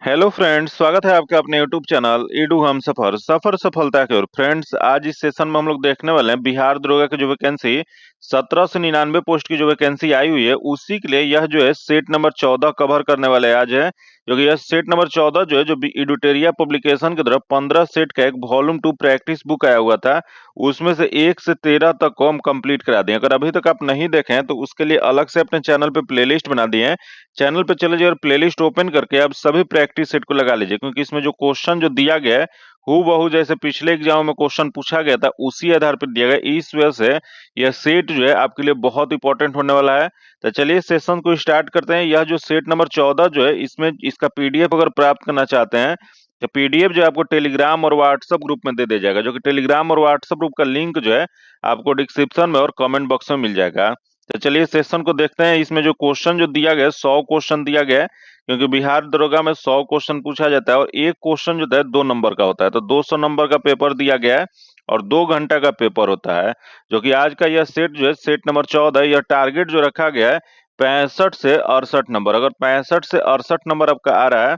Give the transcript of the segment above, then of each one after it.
Hello friends, स्वागत है आपका अपने यूट्यूब चैनल ईडू हम सफर सफर सफलता की ओर। फ्रेंड्स, आज इस सेशन में हम लोग देखने वाले हैं बिहार दरोगा की जो वैकेंसी 1799 पोस्ट की जो वैकेंसी आई हुई है, उसी के लिए यह जो है सेट नंबर 14 कवर करने वाले आज है। जो कि यह सेट नंबर 14 जो है, जो इडुटेरिया पब्लिकेशन की तरफ 15 सेट का एक वॉल्यूम 2 प्रैक्टिस बुक आया हुआ था, उसमें से 1 से 13 तक को हम कंप्लीट करा दिए। अगर अभी तक आप नहीं देखे हैं तो उसके लिए अलग से अपने चैनल पे प्लेलिस्ट बना दिए हैं। चैनल पे चले जाइए और प्लेलिस्ट ओपन करके आप सभी प्रैक्टिस सेट को लगा लीजिए, क्योंकि इसमें जो क्वेश्चन जो दिया गया है हूबहू जैसे पिछले एग्जाम में क्वेश्चन पूछा गया था उसी आधार पर दिया गया। इस वजह से यह सेट जो है आपके लिए बहुत इंपॉर्टेंट होने वाला है। तो चलिए सेशन को स्टार्ट करते हैं। यह जो सेट नंबर 14 जो है, इसमें इसका पीडीएफ अगर प्राप्त करना चाहते हैं तो पीडीएफ जो है आपको टेलीग्राम और व्हाट्सएप ग्रुप में दे दिया जाएगा। जो कि टेलीग्राम और व्हाट्सएप ग्रुप का लिंक जो है आपको डिस्क्रिप्शन में और कमेंट बॉक्स में मिल जाएगा। तो चलिए सेशन को देखते हैं। इसमें जो क्वेश्चन जो दिया गया है 100 क्वेश्चन दिया गया है, क्योंकि बिहार दरोगा में 100 क्वेश्चन पूछा जाता है और एक क्वेश्चन जो है 2 नंबर का होता है। तो 200 नंबर का पेपर दिया गया है और 2 घंटा का पेपर होता है। जो कि आज का यह सेट जो है सेट नंबर 14, यह टारगेट जो रखा गया है 65 से 68 नंबर। अगर 65 से 68 नंबर आपका आ रहा है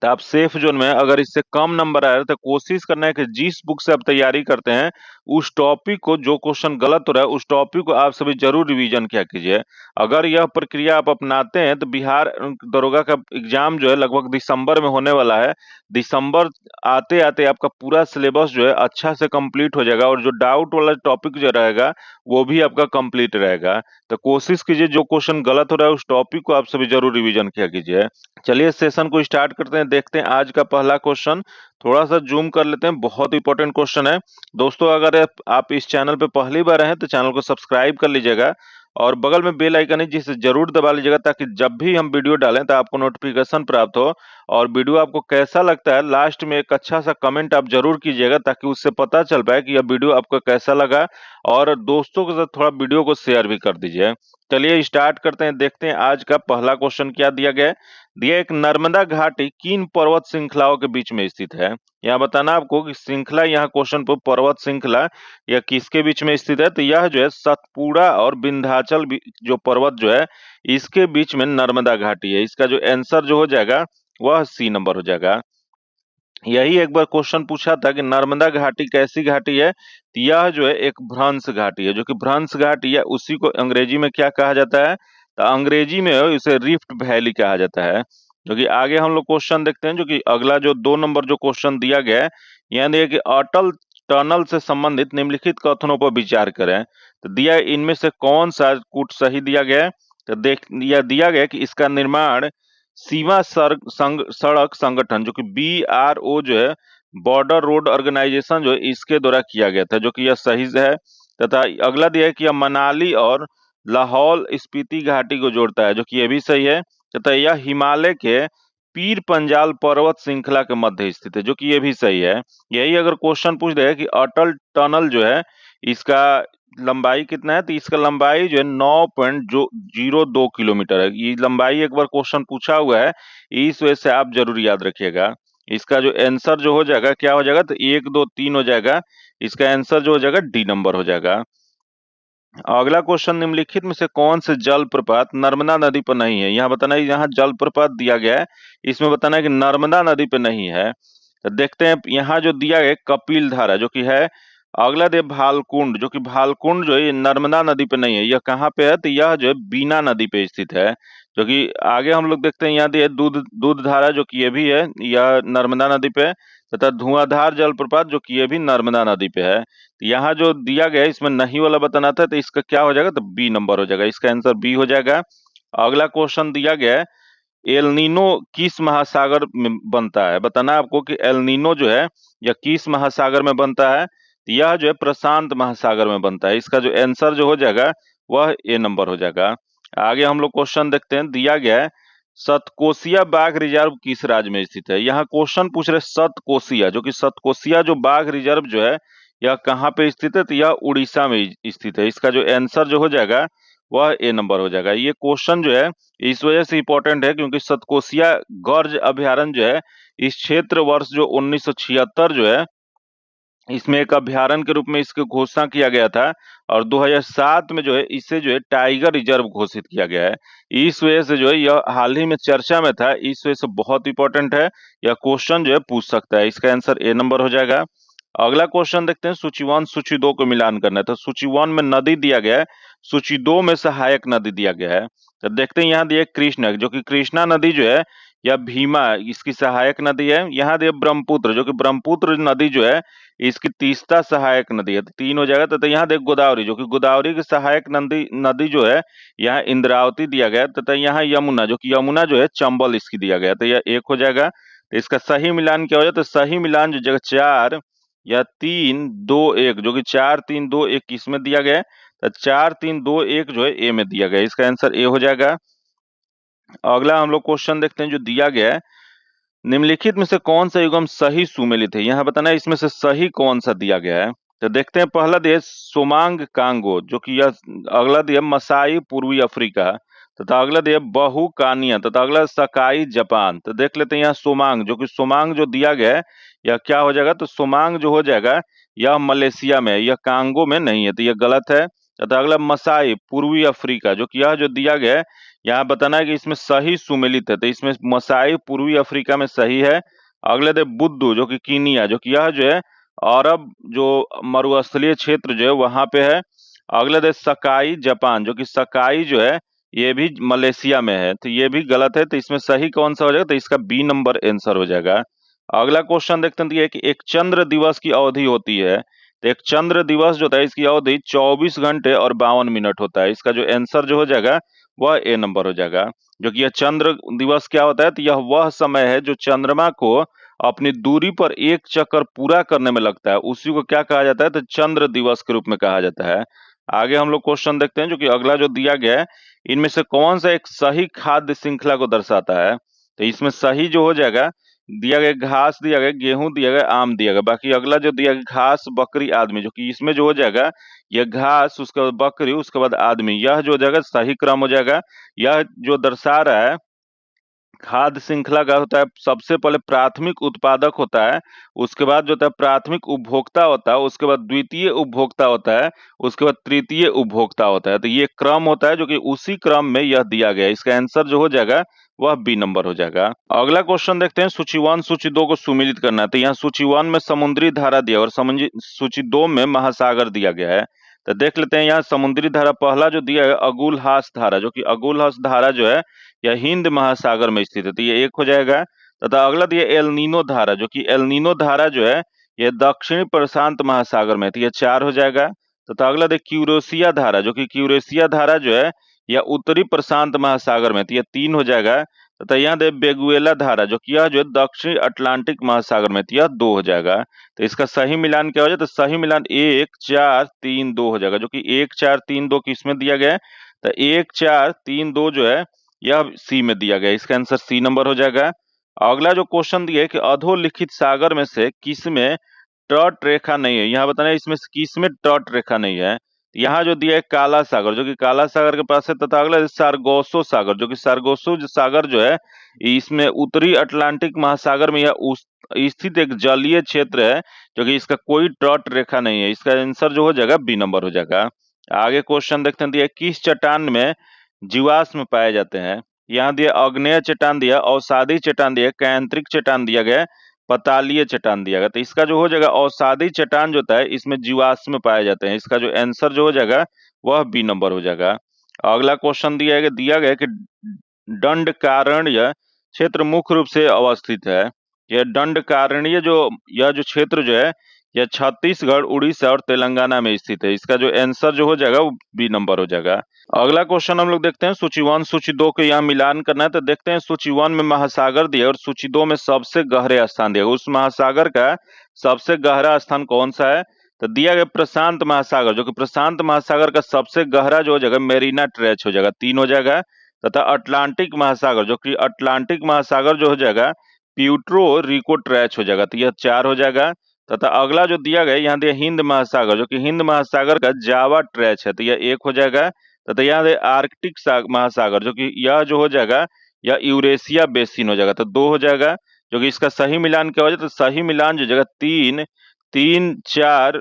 तो आप सेफ जोन में। अगर इससे कम नंबर आ रहा है तो कोशिश करना है कि जिस बुक से आप तैयारी करते हैं उस टॉपिक को, जो क्वेश्चन गलत हो रहा है उस टॉपिक को आप सभी जरूर रिवीजन किया कीजिए। अगर यह प्रक्रिया आप अपनाते हैं तो बिहार दरोगा का एग्जाम जो है लगभग दिसंबर में होने वाला है। दिसंबर आते आते आपका पूरा सिलेबस जो है अच्छा से कंप्लीट हो जाएगा और जो डाउट वाला टॉपिक जो रहेगा वो भी आपका कंप्लीट रहेगा। तो कोशिश कीजिए जो क्वेश्चन गलत हो रहा है उस टॉपिक को आप सभी जरूर रिवीजन किया कीजिए। चलिए सेशन को स्टार्ट करते हैं, देखते हैं आज का पहला क्वेश्चन। थोड़ा सा जूम कर लेते हैं, बहुत इंपॉर्टेंट क्वेश्चन है। दोस्तों, अगर आप इस चैनल पे पहली बार हैं तो चैनल को सब्सक्राइब कर लीजिएगा और बगल में बेल आइकन है जिसे जरूर दबा लीजिएगा, ताकि जब भी हम वीडियो डालें तो आपको नोटिफिकेशन प्राप्त हो। और वीडियो आपको कैसा लगता है लास्ट में एक अच्छा सा कमेंट आप जरूर कीजिएगा, ताकि उससे पता चल पाए कि यह वीडियो आपको कैसा लगा। और दोस्तों के साथ थोड़ा वीडियो को शेयर भी कर दीजिए। चलिए स्टार्ट करते हैं, देखते हैं आज का पहला क्वेश्चन क्या दिया गया है। दिया एक नर्मदा घाटी किन पर्वत श्रृंखलाओं के बीच में स्थित है। यहाँ बताना आपको कि श्रृंखला, यहाँ क्वेश्चन पर पर्वत श्रृंखला यह किसके बीच में स्थित है। तो यह जो है सतपुड़ा और विंध्याचल जो पर्वत जो है इसके बीच में नर्मदा घाटी है। इसका जो आंसर जो हो जाएगा वह सी नंबर हो जाएगा। यही एक बार क्वेश्चन पूछा था कि नर्मदा घाटी कैसी घाटी है, तो यह जो है एक भ्रंश घाटी है। जो कि भ्रंश घाटी है उसी को अंग्रेजी में क्या कहा जाता है, तो अंग्रेजी में इसे रिफ्ट वैली कहा जाता है। जो कि आगे हम लोग क्वेश्चन देखते हैं। जो कि अगला जो 2 नंबर जो क्वेश्चन दिया गया है, यहाँ दिया कि अटल टनल से संबंधित निम्नलिखित कथनों पर विचार करें। तो दिया इनमें से कौन सा कूट सही दिया गया है। तो देख यह दिया गया कि इसका निर्माण सीमा सड़क संगठन जो कि BRO जो है, बॉर्डर रोड ऑर्गेनाइजेशन जो है, इसके द्वारा किया गया था। जो कि यह सही है। तथा अगला दिया है कि यह मनाली और लाहौल स्पीति घाटी को जोड़ता है। जो कि यह भी सही है। तथा यह हिमालय के पीर पंजाल पर्वत श्रृंखला के मध्य स्थित है। जो कि यह भी सही है। यही अगर क्वेश्चन पूछ दे कि अटल टनल जो है इसका लंबाई कितना है, तो इसका लंबाई जो है 9.02 किलोमीटर है। ये लंबाई एक बार क्वेश्चन पूछा हुआ है, इस वजह से आप जरूर याद रखिएगा। इसका जो आंसर जो हो जाएगा क्या हो जाएगा, तो 1 2 3 हो जाएगा। इसका आंसर जो हो जाएगा डी नंबर हो जाएगा। अगला क्वेश्चन, निम्नलिखित में से कौन से जलप्रपात नर्मदा नदी पर नहीं है। यहाँ बताना है, यहाँ जलप्रपात दिया गया है, इसमें बताना है कि नर्मदा नदी पे नहीं है। तो देखते हैं यहाँ जो दिया गया कपिल धारा जो कि है। अगला दे भालकुंड, जो कि भालकुंड जो है ये नर्मदा नदी पे नहीं है। यह कहाँ पे है, तो यह जो है बीना नदी पे स्थित है। जो कि आगे हम लोग देखते हैं यहाँ दिया दूध दूध धारा, जो कि ये भी है, यह नर्मदा नदी पे है। तथा धुआंधार जलप्रपात जो कि ये भी नर्मदा नदी पे है। तो यहाँ जो दिया गया है इसमें नहीं वाला बताना था, तो इसका क्या हो जाएगा, तो बी नंबर हो जाएगा। इसका आंसर बी हो जाएगा। अगला क्वेश्चन दिया गया है एल नीनो किस महासागर में बनता है। बताना है आपको कि एल नीनो जो है यह किस महासागर में बनता है। तो यह जो है प्रशांत महासागर में बनता है। इसका जो आंसर जो हो जाएगा वह ए नंबर हो जाएगा। आगे हम लोग क्वेश्चन देखते हैं। दिया गया है सतकोसिया बाघ रिजर्व किस राज्य में स्थित है। यहाँ क्वेश्चन पूछ रहे सतकोसिया, जो कि सतकोसिया जो बाघ रिजर्व जो है यह कहाँ पे स्थित है, तो यह उड़ीसा में स्थित है। इसका जो आंसर जो हो जाएगा वह ए नंबर हो जाएगा। ये क्वेश्चन जो है इस वजह से इंपॉर्टेंट है क्योंकि सतकोसिया गर्ज अभयारण्य जो है इस क्षेत्र वर्ष जो 1976 जो है इसमें एक अभ्यारण्य के रूप में इसकी घोषणा किया गया था और 2007 में जो है इसे जो है टाइगर रिजर्व घोषित किया गया है। इस वजह से जो है यह हाल ही में चर्चा में था, इस वजह से बहुत इंपॉर्टेंट है। यह क्वेश्चन जो है पूछ सकता है। इसका आंसर ए नंबर हो जाएगा। अगला क्वेश्चन देखते हैं, सूची 1 सूची 2 को मिलान करना है। तो सूची 1 में नदी दिया गया है, सूची 2 में सहायक नदी दिया गया है। तो देखते हैं, यहाँ दिया कृष्ण, जो कि कृष्णा नदी जो है या भीमा इसकी सहायक नदी है। यहाँ दिया ब्रह्मपुत्र, जो कि ब्रह्मपुत्र नदी जो है इसकी तीसरा सहायक नदी है, तो 3 हो जाएगा। तो यहाँ देख गोदावरी, जो कि गोदावरी की सहायक नदी नदी जो है यहाँ इंद्रावती दिया गया है। तथा यहाँ यमुना, जो कि यमुना जो है चंबल इसकी दिया गया है, तो यह 1 हो जाएगा। तो इसका सही मिलान क्या हो जाए, तो सही मिलान जो जगह 4 या 3 2 1, जो कि 4 3 2 1 इसमें दिया गया है, तो 4 3 2 1 जो है ए में दिया गया है। इसका आंसर ए हो जाएगा। अगला हम लोग क्वेश्चन देखते हैं जो दिया गया है, निम्नलिखित में से कौन सा युग्म सही सुमेलित है। यहाँ बताना है इसमें से सही कौन सा दिया गया है। तो देखते हैं, पहला दिया सोमांग कांगो, जो कि यह, अगला दिया मसाई पूर्वी अफ्रीका, तथा अगला दिया बहु कानिया, तथा अगला सकाई जापान। तो देख लेते हैं यहाँ सोमांग, जो कि सोमांग जो दिया गया है यह क्या हो जाएगा, तो सोमांग जो हो जाएगा यह मलेशिया में है, यह कांगो में नहीं है, तो यह गलत है। तथा अगला मसाई पूर्वी अफ्रीका, जो कि यह जो दिया गया है यहाँ बताना है कि इसमें सही सुमेलित है, तो इसमें मसाई पूर्वी अफ्रीका में सही है। अगले दे बुद्दू, जो कि कीनिया, जो कि यह जो है अरब जो मरुस्थलीय क्षेत्र जो है वहां पे है। अगले दे सकाई जापान, जो कि सकाई जो है ये भी मलेशिया में है, तो ये भी गलत है। तो इसमें सही कौन सा हो जाएगा, तो इसका बी नंबर आंसर हो जाएगा। अगला क्वेश्चन देखते हैं कि एक चंद्र दिवस की अवधि होती है। तो एक चंद्र दिवस जो होता है इसकी अवधि 24 घंटे और 52 मिनट होता है। इसका जो आंसर जो हो जाएगा वह ए नंबर हो जाएगा। जो कि यह चंद्र दिवस क्या होता है, तो यह वह समय है जो चंद्रमा को अपनी दूरी पर एक चक्कर पूरा करने में लगता है, उसी को क्या कहा जाता है, तो चंद्र दिवस के रूप में कहा जाता है। आगे हम लोग क्वेश्चन देखते हैं, जो कि अगला जो दिया गया है, इनमें से कौन सा एक सही खाद्य श्रृंखला को दर्शाता है। तो इसमें सही जो हो जाएगा, दिया गया घास दिया गया, गेहूं दिया गया, आम दिया गया। बाकी अगला जो दिया गया घास बकरी आदमी, जो कि इसमें जो हो जाएगा यह घास, उसके बाद बकरी, उसके बाद आदमी, यह जो हो जाएगा सही क्रम हो जाएगा। यह जो दर्शा रहा है खाद्य श्रृंखला का होता है, सबसे पहले प्राथमिक उत्पादक होता है, उसके बाद जो होता है प्राथमिक उपभोक्ता होता है, उसके बाद द्वितीय उपभोक्ता होता है, उसके बाद तृतीय उपभोक्ता होता है। तो ये क्रम होता है, जो कि उसी क्रम में यह दिया गया है। इसका आंसर जो हो जाएगा वह बी नंबर हो जाएगा। अगला क्वेश्चन देखते हैं, सूची 1 सूची 2 को सुमिलित करना है। तो यहाँ सूची 1 में समुद्री धारा दिया और सूची 2 में महासागर दिया गया है। तो देख लेते हैं, यहाँ समुद्री धारा पहला जो दिया है अगुलहास धारा, जो कि अगुलहास धारा जो है यह हिंद महासागर में स्थित है, तो ये 1 हो जाएगा। तथा अगला दिया एल नीनो धारा, जो कि एल नीनो धारा जो है यह दक्षिणी प्रशांत महासागर में है, तो यह 4 हो जाएगा। तथा अगला दिया क्यूरेशिया धारा, जो कि क्यूरेशिया धारा जो है यह उत्तरी प्रशांत महासागर में है, तो यह 3 हो जाएगा। तथा यहाँ दे बेगुएला धारा, जो कि यह जो है दक्षिणी अटलांटिक महासागर में है, तो यह 2 हो जाएगा। तो इसका सही मिलान क्या हो जाए, तो सही मिलान 1 4 3 2 हो जाएगा, जो कि 1 4 3 2 किसमें दिया गया है, तो 1 4 3 2 जो है यह सी में दिया गया है। इसका आंसर सी नंबर हो जाएगा। अगला जो क्वेश्चन दिया है कि अधोलिखित सागर में से किसमें तट रेखा नहीं है। यहाँ बताना है इसमें से किसमें तट रेखा नहीं है। यहाँ जो दिया है काला सागर, जो कि काला सागर के पास है। तथा अगला सारगोसो सागर, जो कि सारगोसो सागर जो है इसमें उत्तरी अटलांटिक महासागर में यह स्थित एक जलीय क्षेत्र है, जो कि इसका कोई तट रेखा नहीं है। इसका आंसर जो हो जाएगा बी नंबर हो जाएगा। आगे क्वेश्चन देखते हैं, दिया किस चट्टान में जीवाश्म पाए जाते हैं। यहाँ दिया आग्नेय चट्टान दिया, अवसादी चट्टान दिया, कैंत्रिक चट्टान दिया गया, पतालीय चट्टान दिया गया। तो इसका जो हो जाएगा अवसादी चट्टान जो होता है इसमें जीवाश्म पाए जाते हैं। इसका जो आंसर जो हो जाएगा वह बी नंबर हो जाएगा। अगला क्वेश्चन दिया गया कि दंडकारण्य क्षेत्र मुख्य रूप से अवस्थित है। यह दंडकारण्य जो यह जो क्षेत्र जो है यह छत्तीसगढ़, उड़ीसा और तेलंगाना में स्थित है। इसका जो आंसर जो हो जाएगा वो बी नंबर हो जाएगा। अगला क्वेश्चन हम लोग देखते हैं, सूची 1 सूची 2 के यहाँ मिलान करना है। तो देखते हैं सूची 1 में महासागर दिया और सूची 2 में सबसे गहरे स्थान दिया, उस महासागर का सबसे गहरा स्थान कौन सा है। तो दिया गया प्रशांत महासागर, जो कि प्रशांत महासागर का सबसे गहरा जो हो जाएगा मेरीना ट्रेच हो जाएगा, 3 हो जाएगा। तथा अटलांटिक महासागर, जो कि अटलांटिक महासागर जो हो जाएगा प्यूट्रो रिको ट्रेच हो जाएगा, तो यह 4 हो जाएगा। तथा अगला जो दिया गया यहाँ दिया हिंद महासागर, जो कि हिंद महासागर का जावा ट्रेच है, तो यह 1 हो जाएगा। तथा यहाँ है आर्कटिक महासागर, जो कि यह जो हो जाएगा यह यूरेशिया बेसिन हो जाएगा, तो 2 हो जाएगा। जो कि इसका सही मिलान क्या हो जाएगा, तो सही मिलान जो जगह 3 3 4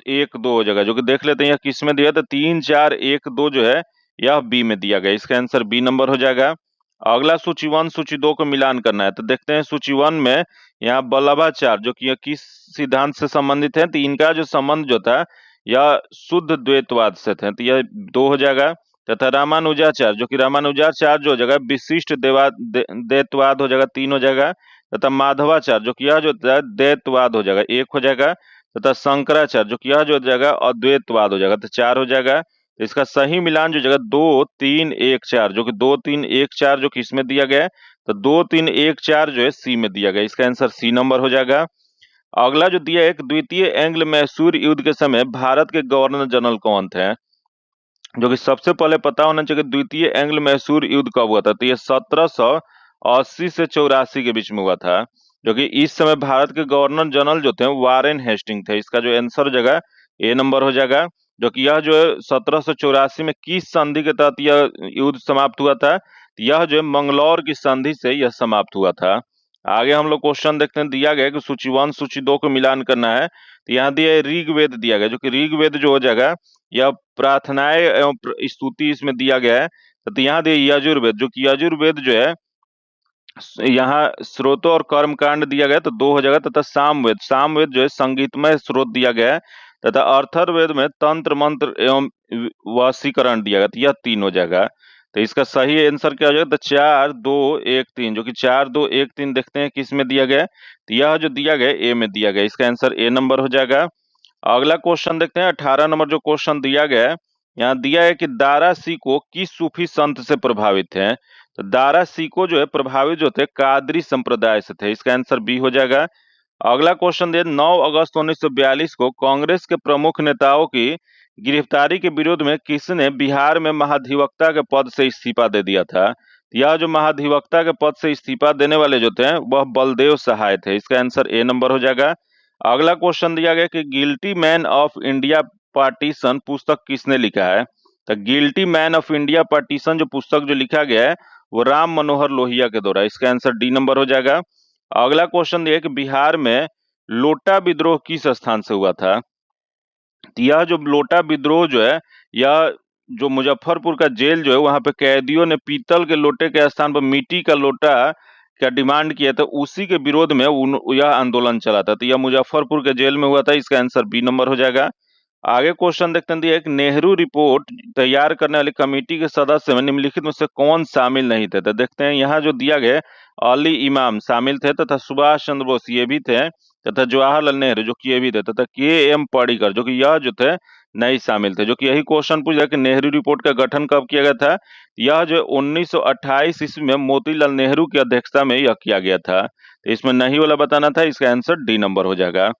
1 2 हो जाएगा, जो कि देख लेते हैं यह किस में दिया, तो 3 4 1 2 जो है यह बी में दिया गया। इसका आंसर बी नंबर हो जाएगा। अगला सूची 1 सूची 2 को मिलान करना है, तो देखते हैं सूची 1 में यहाँ बल्लभाचार्य जो कि यह किस सिद्धांत से संबंधित है, तो इनका जो संबंध जो था यह शुद्ध द्वैतवाद से थे, तो यह 2 हो जाएगा। तथा रामानुजाचार्य जो कि रामानुजाचार्य जो हो जाएगा विशिष्ट द्वैतवाद हो जाएगा, 3 हो जाएगा। तथा माधवाचार्य जो कि यह जो द्वैतवाद हो जाएगा, 1 हो जाएगा। तथा शंकराचार्य जो कि यह जो हो जाएगा अद्वैतवाद हो जाएगा, तो 4 हो जाएगा। तो इसका सही मिलान जो जगह 2 3 1 4 जो कि 2 3 1 4 जो कि इसमें दिया गया है, तो 2 3 1 4 जो है सी में दिया गया। इसका आंसर सी नंबर हो जाएगा। अगला जो दिया है, एक द्वितीय एंग्ल मैसूर युद्ध के समय भारत के गवर्नर जनरल कौन थे, जो कि सबसे पहले पता होना चाहिए कि द्वितीय एंग्ल मैसूर युद्ध कब हुआ था, तो ये 1780 से 84 के बीच में हुआ था। जो कि इस समय भारत के गवर्नर जनरल जो थे वारेन हेस्टिंग थे। इसका जो आंसर हो जाएगा ए नंबर हो जाएगा। जो कि यह जो है 1784 में किस संधि के तहत यह युद्ध समाप्त हुआ था, यह जो है मंगलौर की संधि से यह समाप्त हुआ था। आगे हम लोग क्वेश्चन देखते हैं, दिया गया है कि सूची 1 सूची 2 को मिलान करना है, तो यहाँ दिया है ऋग्वेद दिया गया, जो कि ऋग्वेद जो हो जाएगा यह प्रार्थनाएं एवं स्तुति इसमें दिया गया है। तो यहाँ दिया यजुर्वेद, जो कि यजुर्वेद जो है यहाँ स्रोतों और कर्म कांड दिया गया, तो 2 हो जाएगा। तथा सामवेद, सामवेद जो है संगीतमय स्रोत दिया गया है। तथा अर्थर्ववेद में तंत्र मंत्र एवं वशीकरण दिया गया, तो यह 3 हो जाएगा। तो इसका सही आंसर क्या हो जाएगा, तो 4 2 1 3 जो कि 4 2 1 3 देखते हैं किस में दिया गया है, तो यह जो दिया गया ए में दिया गया। इसका आंसर ए नंबर हो जाएगा। अगला क्वेश्चन देखते हैं, 18 नंबर जो क्वेश्चन दिया गया है, यहाँ दिया है कि दारा सिकों किस सूफी संत से प्रभावित हैं, तो दारा सिकों जो है प्रभावित जो थे कादरी संप्रदाय से थे। इसका आंसर बी हो जाएगा। अगला क्वेश्चन दिया 9 अगस्त 1942 को कांग्रेस के प्रमुख नेताओं की गिरफ्तारी के विरोध में किसने बिहार में महाधिवक्ता के पद से इस्तीफा दे दिया था, यह जो महाधिवक्ता के पद से इस्तीफा देने वाले जो थे वह बलदेव सहाय थे। इसका आंसर ए नंबर हो जाएगा। अगला क्वेश्चन दिया गया कि guilty man of India partition पुस्तक किसने लिखा है, तो guilty man of India partition जो पुस्तक जो लिखा गया है वो राम मनोहर लोहिया के द्वारा। इसका आंसर डी नंबर हो जाएगा। अगला क्वेश्चन दिया कि बिहार में लोटा विद्रोह किस स्थान से हुआ था, तो यह जो लोटा विद्रोह जो है यह जो मुजफ्फरपुर का जेल जो है वहां पे कैदियों ने पीतल के लोटे के स्थान पर मिट्टी का लोटा का डिमांड किया था, उसी के विरोध में यह आंदोलन चला था, तो यह मुजफ्फरपुर के जेल में हुआ था। इसका आंसर बी नंबर हो जाएगा। आगे क्वेश्चन देखते हैं, एक नेहरू रिपोर्ट तैयार करने वाली कमेटी के सदस्य में निम्नलिखित में से कौन शामिल नहीं थे, तो देखते हैं यहाँ जो दिया गया अली इमाम शामिल थे, तथा सुभाष चंद्र बोस ये भी थे, तथा जवाहरलाल नेहरू जो कि ये भी थे, तथा के एम पर्रिकर जो कि यह जो थे नहीं शामिल थे। जो कि यही क्वेश्चन पूछ रहा कि नेहरू रिपोर्ट का गठन कब किया गया था, यह जो 1928 ईस्वी में मोतीलाल नेहरू की अध्यक्षता में यह किया गया था। तो इसमें नहीं वाला बताना था, इसका आंसर डी नंबर हो जाएगा।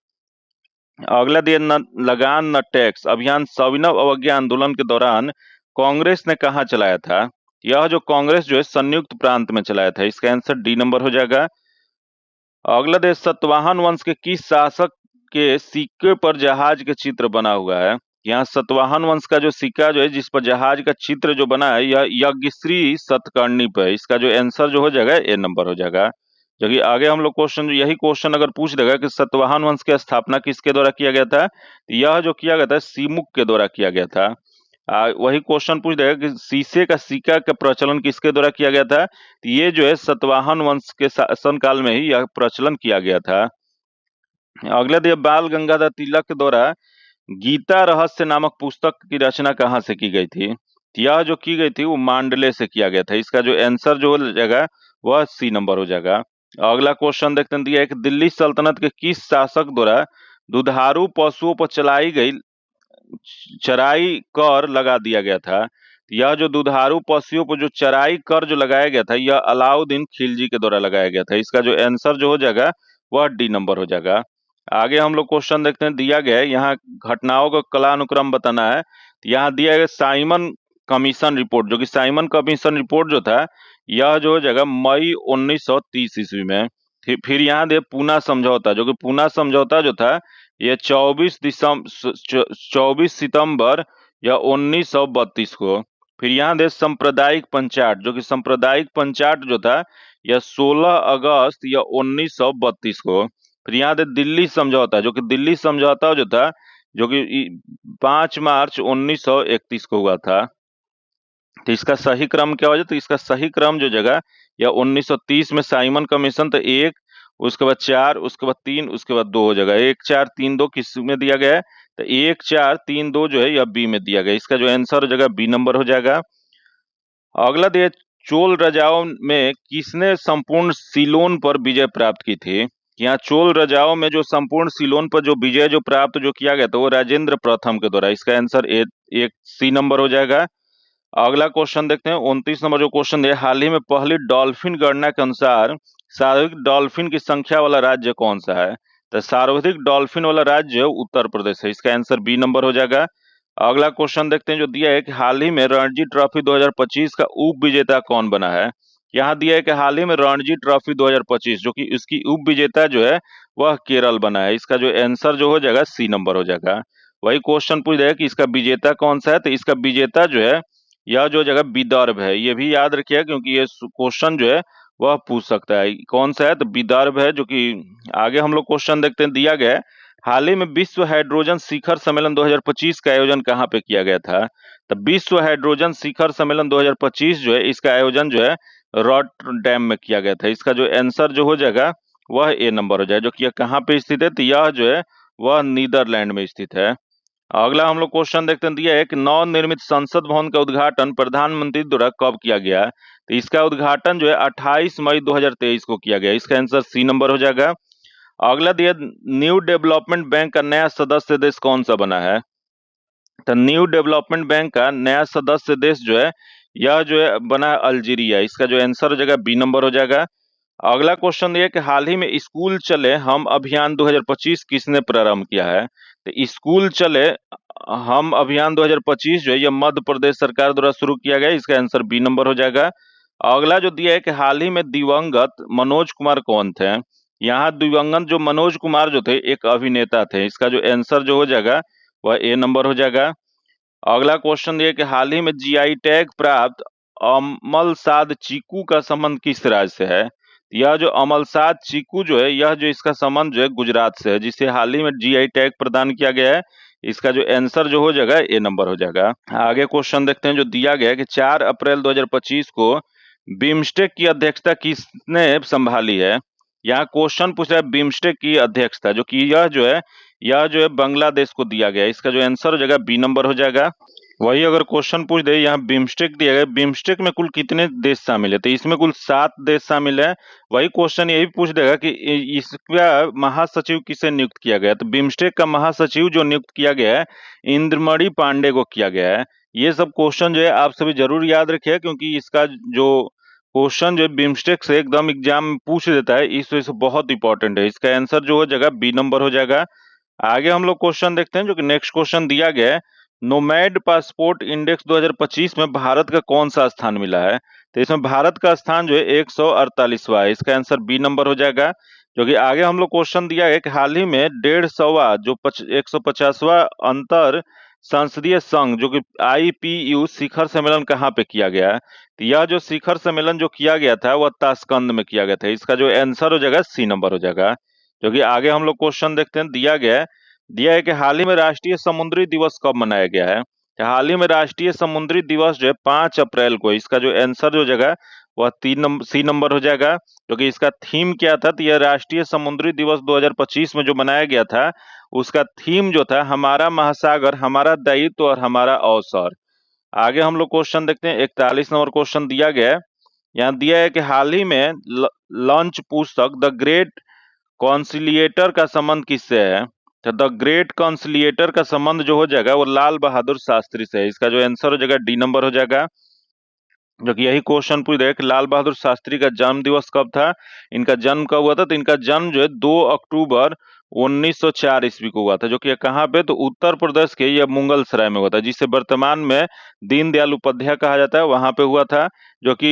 अगला दिया लगान न टैक्स अभियान सविनय अवज्ञा आंदोलन के दौरान कांग्रेस ने कहा चलाया था, यह जो कांग्रेस जो है संयुक्त प्रांत में चलाया था। इसका आंसर डी नंबर हो जाएगा। अगला देश सतवाहन वंश के किस शासक के सिक्के पर जहाज के चित्र बना हुआ है, यहाँ सतवाहन वंश का जो सिक्का जो है जिस पर जहाज का चित्र जो बना है यह यज्ञश्री सतकर्णी पे। इसका जो आंसर जो हो जाएगा ए नंबर हो जाएगा। जो कि आगे हम लोग क्वेश्चन यही क्वेश्चन अगर पूछ देगा कि सतवाहन वंश की स्थापना किसके द्वारा किया गया था, यह जो किया गया था सिमुक के द्वारा किया गया था। वही क्वेश्चन पूछ देगा कि शीशे का सिक्का का प्रचलन किसके द्वारा किया गया था, तो ये जो है सतवाहन वंश के शासन काल में ही यह प्रचलन किया गया था। अगला दिया बाल गंगाधर तिलक के द्वारा गीता रहस्य नामक पुस्तक की रचना कहाँ से की गई थी, यह जो की गई थी वो मांडले से किया गया था। इसका जो आंसर जो हो जाएगा वह सी नंबर हो जाएगा। अगला क्वेश्चन देखते हैं, दिया एक दिल्ली सल्तनत के किस शासक द्वारा दुधारू पशुओं पर चलाई गई चराई कर लगा दिया गया था, यह जो दुधारू पशुओं पर जो चराई कर जो लगाया गया था यह अलाउद्दीन खिलजी के द्वारा लगाया गया था। इसका जो आंसर जो हो जाएगा वह डी नंबर हो जाएगा। आगे हम लोग क्वेश्चन देखते हैं, दिया गया है यहाँ घटनाओं का कालानुक्रम बताना है, यहाँ दिया गया साइमन कमीशन रिपोर्ट, जो कि साइमन कमीशन रिपोर्ट जो था यह जो हो जाएगा मई 1930 ईस्वी में। फिर यहाँ दे पूना समझौता, जो कि पूना समझौता जो था ये 24 सितंबर या 1932 को। फिर यहाँ दे सांप्रदायिक पंचाट, जो कि सांप्रदायिक पंचाट जो था यह 16 अगस्त या 1932 को। फिर यहाँ दे दिल्ली समझौता, जो कि दिल्ली समझौता जो था, जो कि 5 मार्च 1931 को हुआ था। तो इसका सही क्रम क्या हो जाए, तो इसका सही क्रम जो जगह, या 1930 में साइमन कमीशन, तो 1, उसके बाद 4, उसके बाद 3, उसके बाद 2 हो जाएगा। 1 4 3 2 किस में दिया गया है, तो 1 4 3 2 जो है यह बी में दिया गया। इसका जो आंसर हो जाएगा बी नंबर हो जाएगा। अगला दिया, चोल राजाओं में किसने संपूर्ण सीलोन पर विजय प्राप्त की थी। यहाँ चोल राजाओं में जो संपूर्ण सीलोन पर जो विजय जो प्राप्त जो किया गया था वो राजेंद्र प्रथम के द्वारा। इसका आंसर एक सी नंबर हो जाएगा। अगला क्वेश्चन देखते हैं, 29 नंबर जो क्वेश्चन है, हाल ही में पहली डॉल्फिन गणना के अनुसार सर्वाधिक डॉल्फिन की संख्या वाला राज्य कौन सा है। तो सर्वाधिक डॉल्फिन वाला राज्य उत्तर प्रदेश है। इसका आंसर बी नंबर हो जाएगा। अगला क्वेश्चन देखते हैं, जो दिया है कि हाल ही में रणजी ट्रॉफी 2025 का उप विजेता कौन बना है। यहाँ दिया है कि हाल ही में रणजी ट्रॉफी 2025 जो कि इसकी उप विजेता जो है वह केरल बना है। इसका जो आंसर जो हो जाएगा सी नंबर हो जाएगा। वही क्वेश्चन पूछ रहा है कि इसका विजेता कौन सा है, तो इसका विजेता जो है यह जो जगह विदर्भ है। ये भी याद रखिएगा क्योंकि ये क्वेश्चन जो है वह पूछ सकता है कौन सा है, तो विदर्भ है। जो कि आगे हम लोग क्वेश्चन देखते हैं, दिया गया है हाल ही में विश्व हाइड्रोजन शिखर सम्मेलन 2025 का आयोजन कहाँ पे किया गया था। तो विश्व हाइड्रोजन शिखर सम्मेलन 2025 जो है इसका आयोजन जो है रॉटरडैम में किया गया था। इसका जो आंसर जो हो जाएगा वह ए नंबर हो जाएगा। जो कि यह कहाँ पे स्थित है, तो यह जो है वह नीदरलैंड में स्थित है। अगला हम लोग क्वेश्चन देखते हैं, दिया है कि नवनिर्मित संसद भवन का उद्घाटन प्रधानमंत्री द्वारा कब किया गया। तो इसका उद्घाटन जो है 28 मई 2023 को किया गया। इसका आंसर सी नंबर हो जाएगा। अगला दिया, न्यू डेवलपमेंट बैंक का नया सदस्य देश कौन सा बना है। तो न्यू डेवलपमेंट बैंक का नया सदस्य देश जो है यह जो है बना है अल्जीरिया। इसका जो आंसर हो जाएगा बी नंबर हो जाएगा। अगला क्वेश्चन ये कि हाल ही में स्कूल चले हम अभियान 2025 किसने प्रारंभ किया है। तो स्कूल चले हम अभियान 2025 जो है यह मध्य प्रदेश सरकार द्वारा शुरू किया गया। इसका आंसर बी नंबर हो जाएगा। अगला जो दिया है कि हाल ही में दिवंगत मनोज कुमार कौन थे। यहाँ दिवंगत जो मनोज कुमार जो थे एक अभिनेता थे। इसका जो आंसर जो हो जाएगा वह ए नंबर हो जाएगा। अगला क्वेश्चन ये कि हाल ही में जीआई टैग प्राप्त अमलसाद चीकू का संबंध किस राज्य से है। यह जो अमलसाद चीकू जो है यह जो इसका संबंध जो है गुजरात से है, जिसे हाल ही में जीआई टैग प्रदान किया गया है। इसका जो आंसर जो हो जाएगा ए नंबर हो जाएगा। आगे क्वेश्चन देखते हैं, जो दिया गया है कि 4 अप्रैल 2025 को बिम्स्टेक की अध्यक्षता किसने संभाली है। यहाँ क्वेश्चन पूछ रहा है बिम्स्टेक की अध्यक्षता, जो कि यह जो है बांग्लादेश को दिया गया है। इसका जो आंसर हो जाएगा बी नंबर हो जाएगा। वही अगर क्वेश्चन पूछ दे, यहाँ बिम्स्टेक दिया गया, बिम्स्टेक में कुल कितने देश शामिल है, तो इसमें कुल 7 देश शामिल है। वही क्वेश्चन यही पूछ देगा कि इसका महासचिव किसे नियुक्त किया गया। तो बिम्स्टेक का महासचिव जो नियुक्त किया गया है इंद्रमणि पांडे को किया गया है। ये सब क्वेश्चन जो है आप सभी जरूर याद रखिए क्योंकि इसका जो क्वेश्चन जो है बिम्स्टेक से एकदम एग्जाम में पूछ देता है, इस वजह से बहुत इंपॉर्टेंट है। इसका आंसर जो हो जाएगा बी नंबर हो जाएगा। आगे हम लोग क्वेश्चन देखते हैं, जो कि नेक्स्ट क्वेश्चन दिया गया है, नोमैड पासपोर्ट इंडेक्स 2025 में भारत का कौन सा स्थान मिला है। तो इसमें भारत का स्थान जो है 148वां है। इसका आंसर बी नंबर हो जाएगा। जो कि आगे हम लोग क्वेश्चन दिया है कि हाल ही में 150वां जो 150वां अंतर संसदीय संघ जो कि IPU शिखर सम्मेलन कहाँ पे किया गया है। तो यह जो शिखर सम्मेलन जो किया गया था वह ताशकंद में किया गया था। इसका जो आंसर हो जाएगा सी नंबर हो जाएगा। जो कि आगे हम लोग क्वेश्चन देखते हैं, दिया है कि हाल ही में राष्ट्रीय समुद्री दिवस कब मनाया गया है। तो हाल ही में राष्ट्रीय समुद्री दिवस जो है 5 अप्रैल को। इसका जो आंसर हो जाएगा वह सी नंबर हो जाएगा। जो कि इसका थीम क्या था, तो यह राष्ट्रीय समुद्री दिवस 2025 में जो मनाया गया था उसका थीम जो था हमारा महासागर, हमारा दायित्व और हमारा अवसर। आगे हम लोग क्वेश्चन देखते हैं, 41 नंबर क्वेश्चन दिया गया है। यहाँ दिया है कि हाल ही में लॉन्च पुस्तक द ग्रेट कॉन्सिलिएटर का संबंध किससे है। तो द ग्रेट कॉन्सिलिएटर का संबंध जो हो जाएगा वो लाल बहादुर शास्त्री से है। इसका जो आंसर हो जाएगा डी नंबर हो जाएगा। जो कि यही क्वेश्चन पूछ रहे हैं कि लाल बहादुर शास्त्री का जन्म दिवस कब था, इनका जन्म कब हुआ था। तो इनका जन्म जो है 2 अक्टूबर 1904 ईस्वी को हुआ था। जो कि कहाँ पे, तो उत्तर प्रदेश के यह मुगलसराय में हुआ था, जिसे वर्तमान में दीनदयाल उपाध्याय कहा जाता है, वहां पे हुआ था। जो कि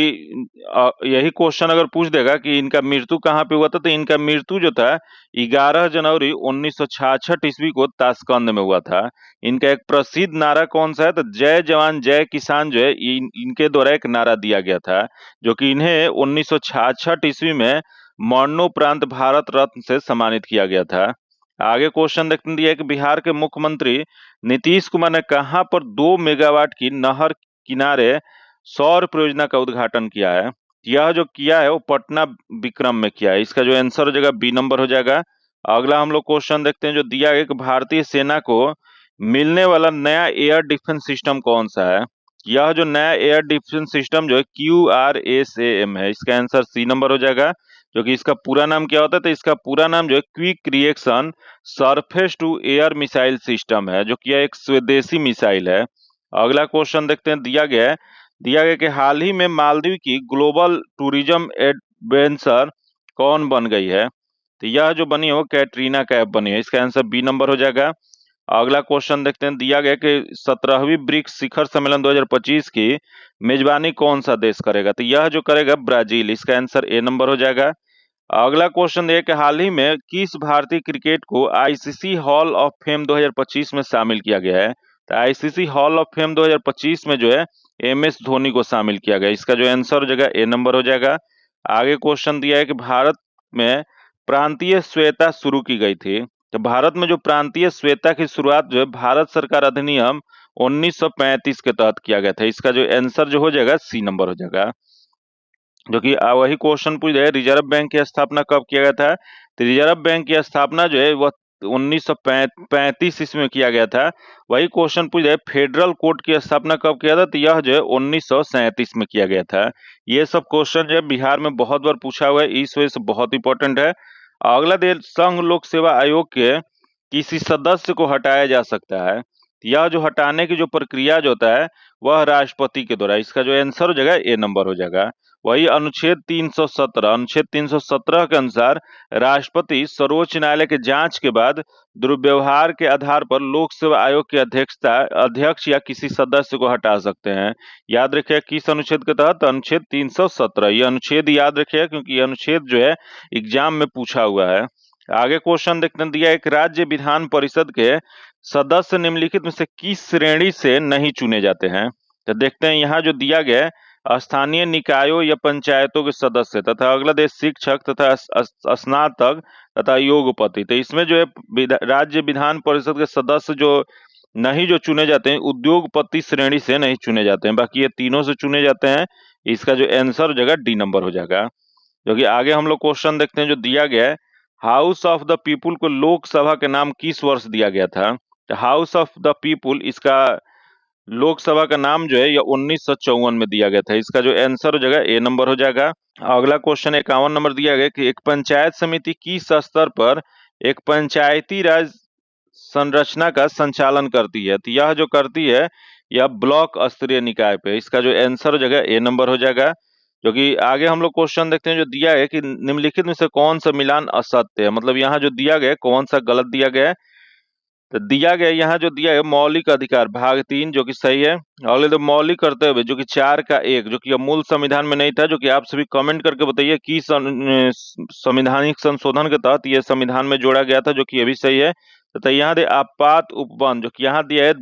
यही क्वेश्चन अगर पूछ देगा कि इनका मृत्यु कहाँ पे हुआ था, तो इनका मृत्यु जो था 11 जनवरी 1966 ईस्वी को ताशकंद में हुआ था। इनका एक प्रसिद्ध नारा कौन सा है, तो जय जवान जय किसान जो है इनके द्वारा एक नारा दिया गया था। जो कि इन्हें 1966 ईस्वी में मरणोपरांत भारत रत्न से सम्मानित किया गया था। आगे क्वेश्चन देखते हैं, दिया है कि बिहार के मुख्यमंत्री नीतीश कुमार ने कहां पर 2 मेगावाट की नहर किनारे सौर परियोजना का उद्घाटन किया है? यह जो किया है वो पटना विक्रम में किया है। इसका जो आंसर हो जाएगा बी नंबर हो जाएगा। अगला हम लोग क्वेश्चन देखते हैं, जो दिया है कि भारतीय सेना को मिलने वाला नया एयर डिफेंस सिस्टम कौन सा है? यह जो नया एयर डिफेंस सिस्टम जो है QRSAM है। इसका आंसर सी नंबर हो जाएगा। जो कि इसका पूरा नाम क्या होता है? तो इसका पूरा नाम जो है quick reaction surface to air missile system है, जो कि यह एक स्वदेशी मिसाइल है। अगला क्वेश्चन देखते हैं, दिया गया कि हाल ही में मालदीव की ग्लोबल टूरिज्म एडवेंचर कौन बन गई है? तो यह जो बनी है वो कैटरीना कैफ बनी है। इसका आंसर बी नंबर हो जाएगा। अगला क्वेश्चन देखते हैं, दिया गया कि 17वीं ब्रिक्स शिखर सम्मेलन 2025 की मेजबानी कौन सा देश करेगा? तो यह जो करेगा ब्राजील। इसका आंसर ए नंबर हो जाएगा। अगला क्वेश्चन ये कि हाल ही में किस भारतीय क्रिकेट को आईसीसी हॉल ऑफ फेम 2025 में शामिल किया गया है? तो आईसीसी हॉल ऑफ फेम 2025 में जो है MS धोनी को शामिल किया गया। इसका जो आंसर हो जाएगा ए नंबर हो जाएगा। आगे क्वेश्चन दिया है कि भारत में प्रांतीय स्वेता शुरू की गई थी। तो भारत में जो प्रांतीय स्वेता की शुरुआत जो है भारत सरकार अधिनियम 1935 के तहत किया गया था। इसका जो आंसर जो हो जाएगा सी नंबर हो जाएगा। जो कि वही क्वेश्चन पूछ रहे, रिजर्व बैंक की स्थापना कब किया गया था? तो रिजर्व बैंक की स्थापना जो है वह 1935 ईस्वी में किया गया था। वही क्वेश्चन पूछ रहे, फेडरल कोर्ट की स्थापना कब किया था? तो यह जो है 1937 में किया गया था। ये सब क्वेश्चन जो है बिहार में बहुत बार पूछा हुआ है, इस वजह से बहुत इंपॉर्टेंट है। अगला दे, संघ लोक सेवा आयोग के किसी सदस्य को हटाया जा सकता है। यह जो हटाने की जो प्रक्रिया जो होता है वह राष्ट्रपति के द्वारा। इसका जो आंसर हो जाएगा ए नंबर हो जाएगा। वही अनुच्छेद 317 के अनुसार राष्ट्रपति सर्वोच्च न्यायालय के जांच के बाद दुर्व्यवहार के आधार पर लोक सेवा आयोग के अध्यक्ष या किसी सदस्य को हटा सकते हैं। याद रखिए किस अनुच्छेद के तहत? अनुच्छेद 317। ये अनुच्छेद याद रखिए क्योंकि ये अनुच्छेद जो है एग्जाम में पूछा हुआ है। आगे क्वेश्चन देखते हैं, दिया एक राज्य विधान परिषद के सदस्य निम्नलिखित में से किस श्रेणी से नहीं चुने जाते हैं? तो देखते हैं यहाँ जो दिया गया है, स्थानीय निकायों या पंचायतों के सदस्य तथा अगला देश शिक्षक तथा स्नातक तथा योगपति। तो इसमें जो है राज्य विधान परिषद के सदस्य जो नहीं जो चुने जाते हैं उद्योगपति श्रेणी से नहीं चुने जाते हैं, बाकी ये तीनों से चुने जाते हैं। इसका जो आंसर हो जाएगा डी नंबर हो जाएगा। जो कि आगे हम लोग क्वेश्चन देखते हैं, जो दिया गया है हाउस ऑफ द पीपुल को लोकसभा के नाम किस वर्ष दिया गया था? हाउस ऑफ द पीपुल इसका लोकसभा का नाम जो है यह 1954 में दिया गया था। इसका जो आंसर हो जाएगा ए नंबर हो जाएगा। अगला क्वेश्चन 51 नंबर दिया गया कि एक पंचायत समिति किस स्तर पर एक पंचायती राज संरचना का संचालन करती है? तो यह जो करती है यह ब्लॉक स्तरीय निकाय पे। इसका जो आंसर हो जाएगा ए नंबर हो जाएगा। जो कि आगे हम लोग क्वेश्चन देखते हैं, जो दिया है कि निम्नलिखित में से कौन सा मिलान असत्य है? मतलब यहाँ जो दिया गया कौन सा गलत दिया गया है? तो दिया गया यहाँ जो दिया है मौलिक अधिकार भाग 3 जो कि सही है। अगले तो मौलिक कर्तव्य जो कि 4 का 1 जो कि मूल संविधान में नहीं था, जो कि आप सभी कमेंट करके बताइए कि संवैधानिक संशोधन के तहत ये संविधान में जोड़ा गया था, जो कि ये भी सही है। तथा यहाँ दे आपात उपवन जो कि यहाँ दिया है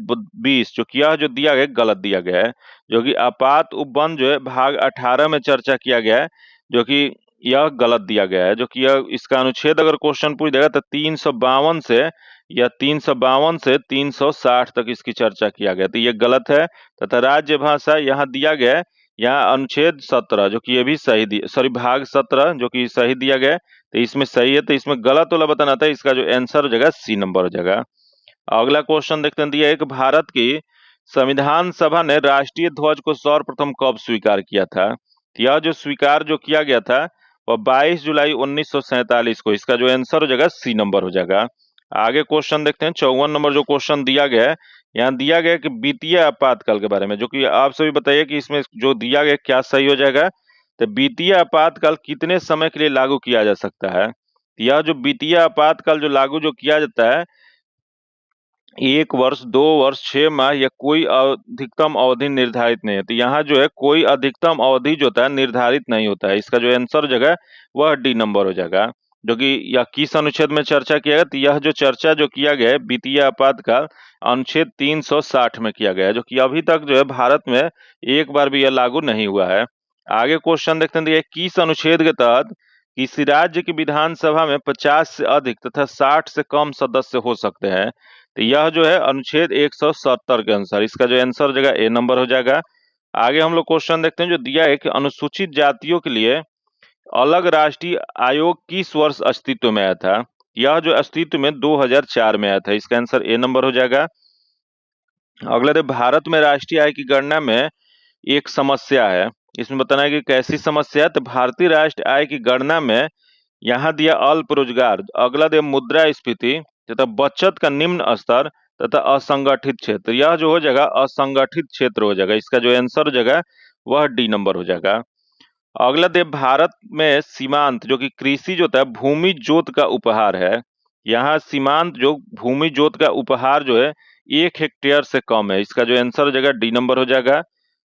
20 जो कि यह जो दिया गया गलत दिया गया है। जो कि आपात उपवन जो है भाग 18 में चर्चा किया गया है, जो कि यह गलत दिया गया है। जो कि यह इसका अनुच्छेद अगर क्वेश्चन पूछ देगा तो 352 से या 352 से 360 तक इसकी चर्चा किया गया, तो ये गलत है। तथा राज्य भाषा यहाँ दिया गया है, यहाँ अनुच्छेद 17 जो कि ये भी सही सॉरी भाग 17 जो कि सही दिया गया है, तो इसमें सही है। तो इसमें गलत वाला बताना था। इसका जो आंसर हो जाएगा सी नंबर हो जाएगा। अगला क्वेश्चन देखते हैं, दिया है कि भारत की संविधान सभा ने राष्ट्रीय ध्वज को सर्वप्रथम कब स्वीकार किया था? यह जो स्वीकार जो किया गया था वह 22 जुलाई 1947 को। इसका जो आंसर हो जाएगा सी नंबर हो जाएगा। आगे क्वेश्चन देखते हैं, 54 नंबर जो क्वेश्चन दिया गया है, यहाँ दिया गया कि वित्तीय आपातकाल के बारे में, जो कि आप सभी बताइए कि इसमें जो दिया गया क्या सही हो जाएगा। तो वित्तीय आपातकाल कितने समय के लिए लागू किया जा सकता है? यह जो वित्तीय आपातकाल जो लागू जो किया जाता है 1 वर्ष, 2 वर्ष, 6 माह या कोई अधिकतम अवधि निर्धारित नहीं है। तो यहाँ जो है कोई अधिकतम अवधि जो होता है निर्धारित नहीं होता है। इसका जो आंसर हो जाएगा वह डी नंबर हो जाएगा। जो कि यह किस अनुच्छेद में चर्चा किया गया? तो यह जो चर्चा जो किया गया है वित्तीय आपातकाल अनुच्छेद 360 में किया गया है, जो कि अभी तक जो है भारत में एक बार भी यह लागू नहीं हुआ है। आगे क्वेश्चन देखते हैं, किस अनुच्छेद के तहत किसी राज्य की विधानसभा में 50 से अधिक तथा 60 से कम सदस्य हो सकते हैं। तो यह जो है अनुच्छेद 170 के अनुसार, इसका जो आंसर हो जाएगा ए नंबर हो जाएगा। आगे हम लोग क्वेश्चन देखते हैं जो दिया है कि अनुसूचित जातियों के लिए अलग राष्ट्रीय आयोग किस वर्ष अस्तित्व में आया था। यह जो अस्तित्व में 2004 में आया था, इसका आंसर ए नंबर हो जाएगा। अगला दे भारत में राष्ट्रीय आय की गणना में एक समस्या है, इसमें बताना है कि कैसी समस्या है। तो भारतीय राष्ट्रीय आय की गणना में यहाँ दिया अल्प रोजगार, अगला दे मुद्रास्फीति तथा बचत का निम्न स्तर तथा असंगठित क्षेत्र, यह जो हो जाएगा असंगठित क्षेत्र हो जाएगा। इसका जो आंसर हो जाएगा वह डी नंबर हो जाएगा। अगला दे भारत में सीमांत जो कि कृषि जो होता है भूमि जोत का उपहार है। यहाँ सीमांत जो भूमि जोत का उपहार जो है 1 हेक्टेयर से कम है, इसका जो आंसर हो जाएगा डी नंबर हो जाएगा।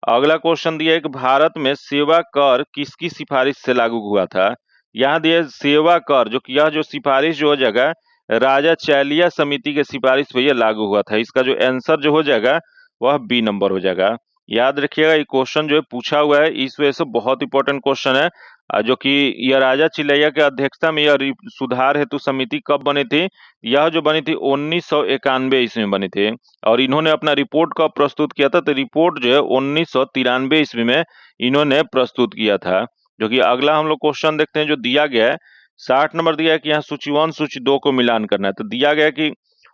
अगला क्वेश्चन दिया है कि भारत में सेवा कर किसकी सिफारिश से लागू हुआ था। यहाँ दिया सेवा कर जो कि यह जो सिफारिश जो हो जाएगा राजा चैलिया समिति के सिफारिश पे यह लागू हुआ था। इसका जो आंसर जो हो जाएगा वह बी नंबर हो जाएगा। याद रखिएगा ये क्वेश्चन जो है पूछा हुआ है, इस वजह से बहुत इंपॉर्टेंट क्वेश्चन है। जो कि यह राजा चिलैया के अध्यक्षता में यह सुधार हेतु समिति कब बनी थी। यह जो बनी थी 1991 ईस्वी में बनी थी। और इन्होंने अपना रिपोर्ट कब प्रस्तुत किया था, तो रिपोर्ट जो है 1993 ईस्वी में इन्होंने प्रस्तुत किया था। जो कि अगला हम लोग क्वेश्चन देखते हैं जो दिया गया है 60 नंबर दिया है कि यहाँ सूची 1 सूची 2 को मिलान करना है। तो दिया गया है कि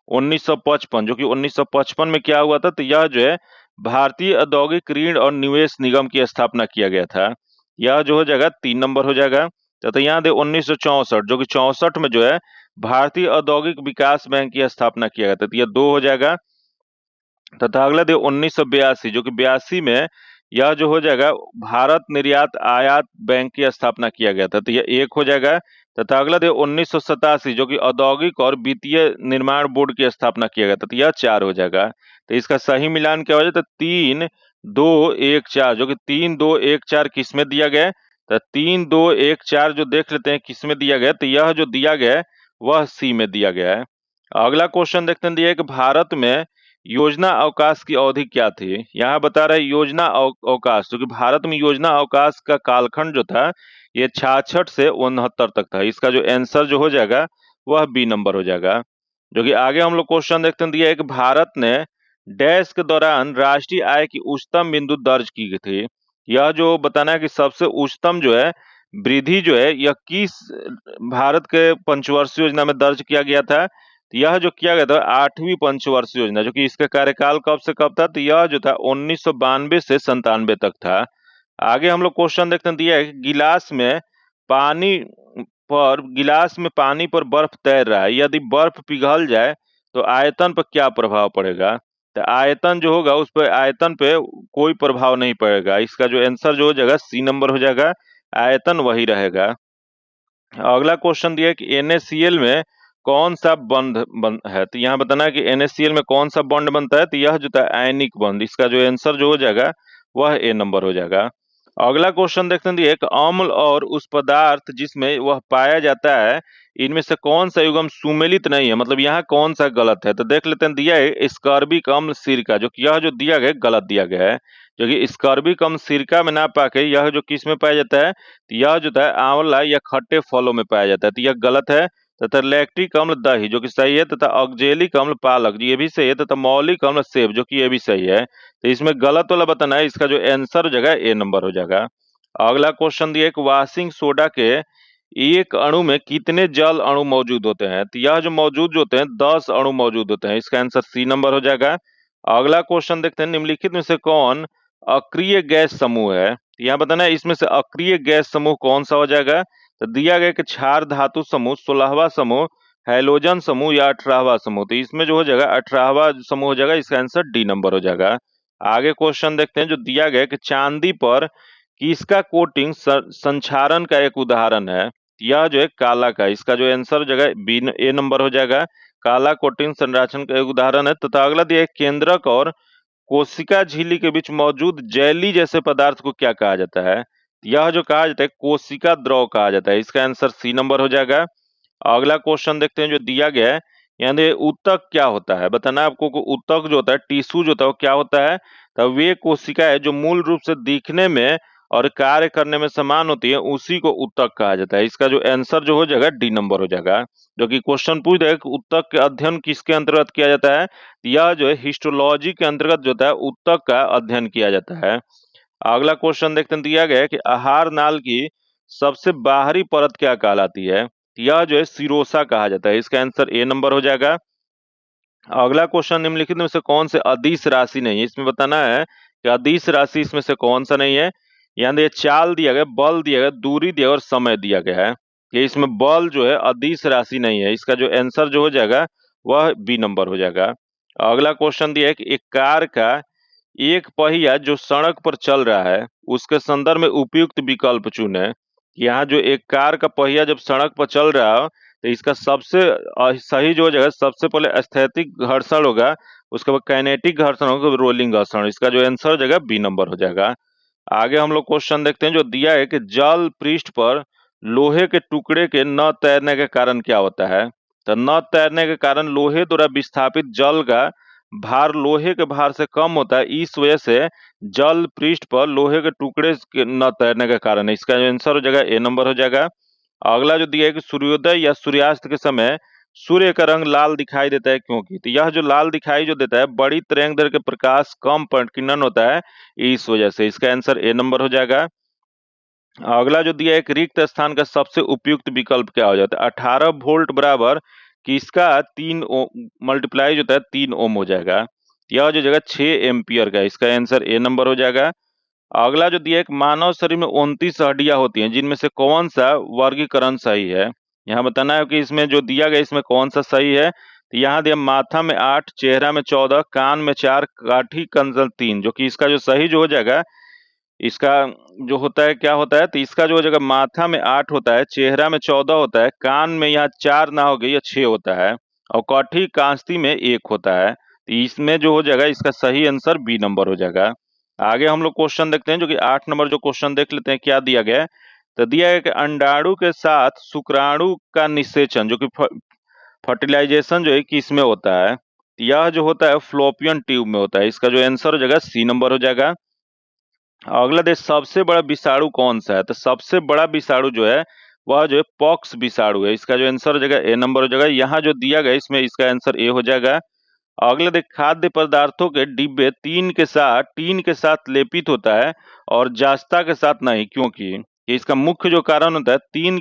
1955 जो कि 1955 में क्या हुआ था, तो यह जो है भारतीय औद्योगिक ऋण और निवेश निगम की स्थापना किया गया था। यह जो हो जाएगा 3 नंबर हो जाएगा। तो यहाँ दे 1964 जो कि 64 में जो है भारतीय औद्योगिक विकास बैंक की स्थापना किया गया था, तो यह 2 हो जाएगा। तथा अगला दे 1982 जो कि 82 में यह जो हो जाएगा भारत निर्यात आयात बैंक की स्थापना किया गया था, तो यह 1 हो जाएगा। तथा अगला दे 1987 जो कि औद्योगिक और वित्तीय निर्माण बोर्ड की स्थापना किया गया था, तो यह 4 हो जाएगा। तो इसका सही मिलान क्या हो जाए, तो 3 2 1 4 जो कि 3 2 1 4 किस में दिया गया है, तो 3 2 1 4 जो देख लेते हैं किस में दिया गया, तो यह जो दिया गया है वह सी में दिया गया है। अगला क्वेश्चन देखते हैं दिया है कि भारत में योजना अवकाश की अवधि क्या थी। यहाँ बता रहे योजना अवकाश, क्योंकि भारत में योजना अवकाश का कालखंड जो था ये 66 से 69 तक था। इसका जो आंसर जो हो जाएगा वह बी नंबर हो जाएगा। जो कि आगे हम लोग क्वेश्चन देखते हैं दिया है कि भारत ने डैश के दौरान राष्ट्रीय आय की उच्चतम बिंदु दर्ज की थी। यह जो बताना है कि सबसे उच्चतम जो है वृद्धि जो है यह किस भारत के पंचवर्षीय योजना में दर्ज किया गया था। यह जो किया गया था 8वीं पंचवर्षीय योजना, जो कि इसका कार्यकाल कब से कब था, तो यह जो था 1992 से 97 तक था। आगे हम लोग क्वेश्चन देखते हैं दिया है कि गिलास में पानी पर बर्फ तैर रहा है, यदि बर्फ पिघल जाए तो आयतन पर क्या प्रभाव पड़ेगा। तो आयतन जो होगा उस पर आयतन पे कोई प्रभाव नहीं पड़ेगा। इसका जो आंसर जो हो जाएगा सी नंबर हो जाएगा, आयतन वही रहेगा। अगला क्वेश्चन दिया है कि NaCl में कौन सा बंध है, तो यहाँ बताना है कि NaCl में कौन सा बॉन्ड बनता है, तो यह जो था आयनिक बंध। इसका जो आंसर जो हो जाएगा वह ए नंबर हो जाएगा। अगला क्वेश्चन देखते हैं एक अम्ल और उस पदार्थ जिसमें वह पाया जाता है इनमें से कौन सा युग्म सुमेलित नहीं है, मतलब यहाँ कौन सा गलत है। तो देख लेते हैं दिया है स्कर्बिक अम्ल सिरका, जो कि यह जो दिया गया गलत दिया गया है। जो कि स्कर्बिक अम्ल सिरका में ना पाके यह जो किस में पाया जाता है, तो यह जो है आंवला या खट्टे फलों में पाया जाता है, तो यह गलत है। तथा लैक्टिक अम्ल दही जो कि सही है, तथा ऑक्जेलिक अम्ल पालक ये भी सही है, तथा मौलिक अम्ल सेब जो कि ये भी सही है। तो इसमें गलत वाला बताना है, इसका जो आंसर हो जाएगा ए नंबर हो जाएगा। अगला क्वेश्चन दिया एक वाशिंग सोडा के एक अणु में कितने जल अणु मौजूद होते हैं, तो यह जो मौजूद जो होते हैं 10 अणु मौजूद होते हैं। इसका आंसर सी नंबर हो जाएगा। अगला क्वेश्चन देखते हैं निम्नलिखित में से कौन अक्रिय गैस समूह है। यहाँ बताना है इसमें से अक्रिय गैस समूह कौन सा हो जाएगा, तो दिया गया कि क्षार धातु समूह, 16वां समूह, हैलोजन समूह या 18वां समूह। तो इसमें जो हो जाएगा 18वां समूह हो जाएगा। इसका आंसर डी नंबर हो जाएगा। आगे क्वेश्चन देखते हैं जो दिया गया कि चांदी पर किसका कोटिंग संक्षारण का एक उदाहरण है। यह जो है काला का, इसका जो आंसर हो जाएगा बी ए नंबर हो जाएगा। काला कोटिंग संराचन का एक उदाहरण है। तथा अगला दिया है केंद्रक और कोशिका झिल्ली के बीच मौजूद जेली जैसे पदार्थ को क्या कहा जाता है। यह जो कहा जाता है कोशिका द्रव कहा जाता है। इसका आंसर सी नंबर हो जाएगा। अगला क्वेश्चन देखते हैं जो दिया गया है, यानी ऊतक क्या होता है। बताना है आपको ऊतक जो होता है टिश्यू जो होता है वो क्या होता है, तो वे कोशिका है जो मूल रूप से दिखने में और कार्य करने में समान होती है उसी को उत्तक कहा जाता है। इसका जो आंसर जो हो जाएगा डी नंबर हो जाएगा। जो कि क्वेश्चन पूछ रहा है कि उत्तक के अध्ययन किसके अंतर्गत किया जाता है, यह जो है हिस्टोलॉजी के अंतर्गत जो होता है उत्तक का अध्ययन किया जाता है। अगला क्वेश्चन देखते हैं, दिया गया है कि आहार नाल की सबसे बाहरी परत क्या कहलाती है, यह जो है सिरोसा कहा जाता है। इसका आंसर ए नंबर हो जाएगा। अगला क्वेश्चन, निम्नलिखित में से कौन से अदिश राशि नहीं है, इसमें बताना है कि अदिश राशि इसमें से कौन सा नहीं है। यहाँ देखिए चाल दिया गया, बल दिया गया, दूरी दिया गया और समय दिया गया है कि इसमें बल जो है अदिश राशि नहीं है। इसका जो आंसर जो हो जाएगा वह बी नंबर हो जाएगा। अगला क्वेश्चन दिया है कि एक कार का एक पहिया जो सड़क पर चल रहा है उसके संदर्भ में उपयुक्त विकल्प चुने। यहाँ जो एक कार का पहिया जब सड़क पर चल रहा हो तो इसका सबसे सही जो हो जाएगा, सबसे पहले स्थैतिक घर्षण होगा, उसके बाद काइनेटिक घर्षण होगा, रोलिंग घर्षण। इसका जो आंसर हो जाएगा बी नंबर हो जाएगा। आगे हम लोग क्वेश्चन देखते हैं जो दिया है कि जल पृष्ठ पर लोहे के टुकड़े के न तैरने के कारण क्या होता है। तो न तैरने के कारण लोहे द्वारा विस्थापित जल का भार लोहे के भार से कम होता है, इस वजह से जल पृष्ठ पर लोहे के टुकड़े के न तैरने के कारण है। इसका जो आंसर हो जाएगा ए नंबर हो जाएगा। अगला जो दिया है कि सूर्योदय या सूर्यास्त के समय सूर्य का रंग लाल दिखाई देता है क्योंकि, तो यह जो लाल दिखाई जो देता है बड़ी तरंगदैर्घ्य के प्रकाश कम प्रकीर्णन होता है इस वजह से। इसका आंसर ए नंबर हो जाएगा। अगला जो दिया है कि रिक्त स्थान का सबसे उपयुक्त विकल्प क्या हो जाता है, 18 वोल्ट बराबर किसका 3 मल्टीप्लाई जो होता है 3 ओम हो जाएगा। यह जो जगह 6 एम्पियर का है। इसका आंसर ए नंबर हो जाएगा। अगला जो दिया है कि मानव शरीर में 29 हड्डियां होती हैं, जिनमें से कौन सा वर्गीकरण सही है। यहाँ बताना है कि इसमें जो दिया गया इसमें कौन सा सही है। तो यहाँ दिया माथा में 8, चेहरा में 14, कान में 4, काठी कंजल 3, जो कि इसका जो सही जो हो जाएगा, इसका जो होता है क्या होता है, तो इसका जो हो जाएगा माथा में 8 होता है, चेहरा में 14 होता है, कान में यहाँ 4 ना हो गई या 6 होता है, और काठी कांस्ती में 1 होता है। तो इसमें जो हो जाएगा इसका सही आंसर बी नंबर हो जाएगा। आगे हम लोग क्वेश्चन देखते हैं जो कि 8 नंबर जो क्वेश्चन देख लेते हैं क्या दिया गया है। तो दिया है कि अंडाणु के साथ शुक्राणु का निषेचन जो कि फर्टिलाइजेशन जो है किसमें होता है, यह जो होता है फ्लोपियन ट्यूब में होता है। इसका जो आंसर हो जाएगा सी नंबर हो जाएगा। अगला देश सबसे बड़ा विषाणु कौन सा है, तो सबसे बड़ा विषाणु जो है वह जो है पॉक्स विषाणु है। इसका जो आंसर हो जाएगा ए नंबर हो जाएगा। यहाँ जो दिया गया इसमें इसका आंसर ए हो जाएगा। अगले देख खाद्य पदार्थों के डिब्बे टीन के साथ लेपित होता है और जास्ता के साथ नहीं, क्योंकि इसका मुख्य जो कारण होता है टीन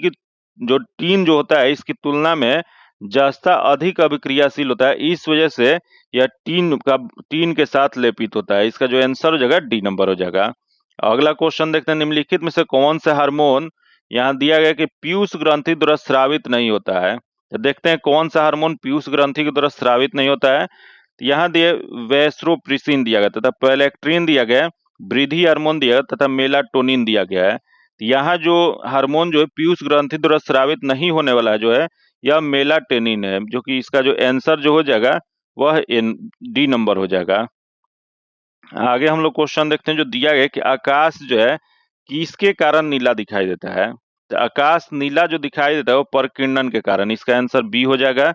जो होता है इसकी तुलना में जास्ता अधिक अभिक्रियाशील होता है, इस वजह से यह टीन के साथ लेपित होता है। इसका जो आंसर हो जाएगा डी नंबर हो जाएगा। अगला क्वेश्चन देखते हैं, निम्नलिखित में से कौन सा हार्मोन यहाँ दिया गया कि पीयूष ग्रंथि द्वारा स्रावित नहीं होता है। तो देखते हैं कौन सा हार्मोन पीयूष ग्रंथि के द्वारा स्रावित नहीं होता है। तो यहाँ दिए वैस्ट्रोप्रिसिन दिया गया तथा प्रोलैक्टिन दिया गया, वृद्धि हार्मोन दिया गया तथा मेलाटोनिन दिया गया है। तो यहाँ जो हार्मोन जो है पीयूष ग्रंथि द्वारा स्रावित नहीं होने वाला है जो है यह मेलाटोनिन है, जो कि इसका जो आंसर जो हो जाएगा वह डी नंबर हो जाएगा। आगे हम लोग क्वेश्चन देखते हैं जो दिया गया कि आकाश जो है किसके कारण नीला दिखाई देता है। तो आकाश नीला जो दिखाई देता है वो परकीर्णन के कारण। इसका आंसर बी हो जाएगा।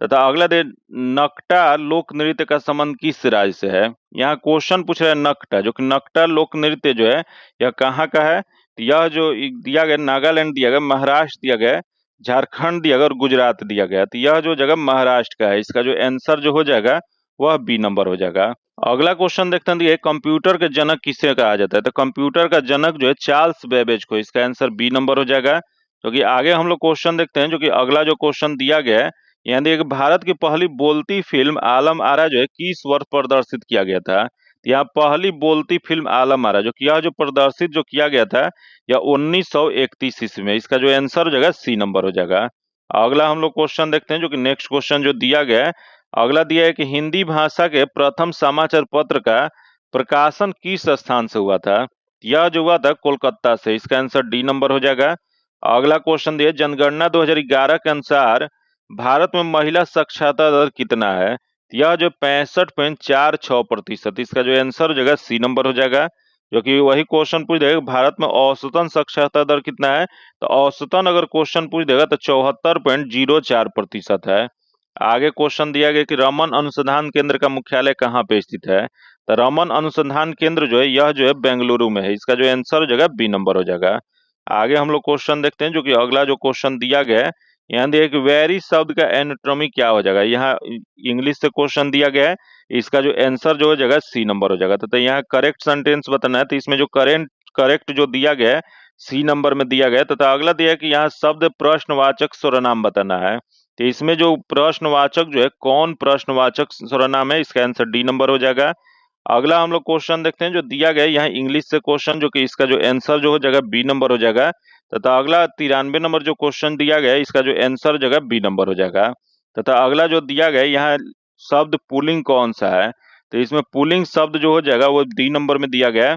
तथा अगला दे नकटा लोक नृत्य का संबंध किस राज्य से है। यहाँ क्वेश्चन पूछ रहा है नकटा, जो कि नकटा लोक नृत्य जो है यह कहाँ का है। तो यह जो दिया गया नागालैंड दिया गया, महाराष्ट्र दिया गया, झारखंड दिया गया और गुजरात दिया गया। तो यह जो जगह महाराष्ट्र का है। इसका जो आंसर जो हो जाएगा वह बी नंबर हो जाएगा। अगला क्वेश्चन देखते हैं, कंप्यूटर के जनक किसे कहा जाता है। तो कंप्यूटर का जनक जो है चार्ल्स बेबेज को। इसका आंसर बी नंबर हो जाएगा। क्योंकि आगे हम लोग क्वेश्चन देखते हैं जो कि अगला जो क्वेश्चन दिया गया है, यहाँ देखिए भारत की पहली बोलती फिल्म आलम आरा जो है किस वर्ष प्रदर्शित किया गया था। यहाँ पहली बोलती फिल्म आलम आरा जो किया जो प्रदर्शित जो किया गया था यह 1931 ईस्वी में। इसका जो आंसर हो जाएगा सी नंबर हो जाएगा। अगला हम लोग क्वेश्चन देखते हैं जो कि नेक्स्ट क्वेश्चन जो दिया गया है, अगला दिया है कि हिंदी भाषा के प्रथम समाचार पत्र का प्रकाशन किस स्थान से हुआ था। यह जो हुआ था कोलकाता से। इसका आंसर डी नंबर हो जाएगा। अगला क्वेश्चन दिया जनगणना 2011 के अनुसार भारत में महिला साक्षरता दर कितना है। यह जो 65.46%। इसका जो आंसर हो जाएगा सी नंबर हो जाएगा। जो कि वही क्वेश्चन पूछ देगा भारत में औसतन साक्षरता दर कितना है, तो औसतन अगर क्वेश्चन पूछ देगा तो 74.04% है। आगे क्वेश्चन दिया गया कि रमन अनुसंधान केंद्र का मुख्यालय कहाँ पे स्थित है। तो रमन अनुसंधान केंद्र जो है यह जो है बेंगलुरु में है। इसका जो आंसर हो जाएगा बी नंबर हो जाएगा। आगे हम लोग क्वेश्चन देखते हैं, जो कि अगला जो क्वेश्चन दिया गया है, यहाँ दिया कि वेरी शब्द का एनाटॉमी क्या हो जाएगा। यहाँ इंग्लिश से क्वेश्चन दिया गया है, इसका जो आंसर जो हो जाएगा सी नंबर हो जाएगा। तो यहाँ करेक्ट सेंटेंस बताना है, तो इसमें जो करेक्ट जो दिया गया है सी नंबर में दिया गया है। तथा अगला दिया है कि यहाँ शब्द प्रश्नवाचक सर्वनाम बताना है। तो इसमें जो प्रश्नवाचक जो है, कौन प्रश्नवाचक सर्वनाम है, इसका आंसर डी नंबर हो जाएगा। अगला हम लोग क्वेश्चन देखते हैं, जो दिया गया है यहाँ इंग्लिश से क्वेश्चन, जो कि इसका जो आंसर जो हो जाएगा बी नंबर हो जाएगा। तथा अगला 93 नंबर जो क्वेश्चन दिया गया है, इसका जो आंसर हो जाएगा बी नंबर हो जाएगा। तथा अगला जो दिया गया है यहाँ शब्द पुल्लिंग कौन सा है, तो इसमें पुल्लिंग शब्द जो हो जाएगा वो डी नंबर में दिया गया है।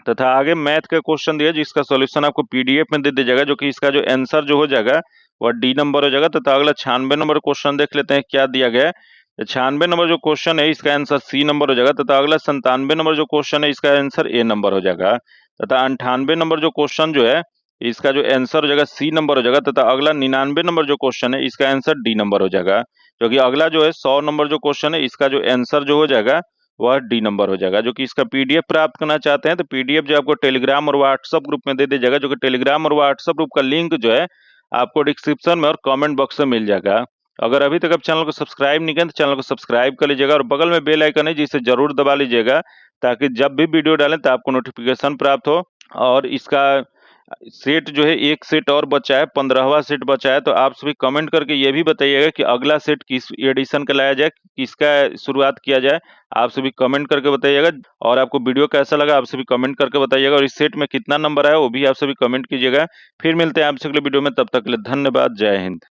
तथा आगे मैथ का क्वेश्चन दिया, जिसका सॉल्यूशन आपको पीडीएफ में दे दिया जाएगा, जो कि इसका जो आंसर जो हो जाएगा वह डी नंबर हो जाएगा। तथा अगला 96 नंबर क्वेश्चन देख लेते हैं क्या दिया गया है। 96 नंबर जो क्वेश्चन है, इसका आंसर सी नंबर हो जाएगा। तथा अगला 97 नंबर जो क्वेश्चन है, इसका आंसर ए नंबर हो जाएगा। तथा 98 नंबर जो क्वेश्चन जो है, इसका जो आंसर हो जाएगा सी नंबर हो जाएगा। तथा अगला 99 नंबर जो क्वेश्चन है, इसका आंसर डी नंबर हो जाएगा। जो कि अगला जो है 100 नंबर जो क्वेश्चन है, इसका जो आंसर जो हो जाएगा वह डी नंबर हो जाएगा। जो कि इसका पीडीएफ प्राप्त करना चाहते हैं, तो पीडीएफ जो आपको टेलीग्राम और व्हाट्सएप ग्रुप में दे दिया जाएगा। जो कि टेलीग्राम और व्हाट्सएप ग्रुप का लिंक जो है आपको डिस्क्रिप्शन में और कमेंट बॉक्स में मिल जाएगा। अगर अभी तक आप चैनल को सब्सक्राइब नहीं करें तो चैनल को सब्सक्राइब कर लीजिएगा, और बगल में बेल आइकन है जिसे जरूर दबा लीजिएगा, ताकि जब भी वीडियो डालें तो आपको नोटिफिकेशन प्राप्त हो। और इसका सेट जो है, एक सेट और बचा है, 15वां सेट बचा है। तो आप सभी कमेंट करके ये भी बताइएगा कि अगला सेट किस एडिशन का लाया जाए, किसका शुरुआत किया जाए, आप सभी कमेंट करके बताइएगा। और आपको वीडियो कैसा लगा आप सभी कमेंट करके बताइएगा, और इस सेट में कितना नंबर आया वो भी आप सभी कमेंट कीजिएगा। फिर मिलते हैं आपसे अगले वीडियो में, तब तक के लिए धन्यवाद। जय हिंद।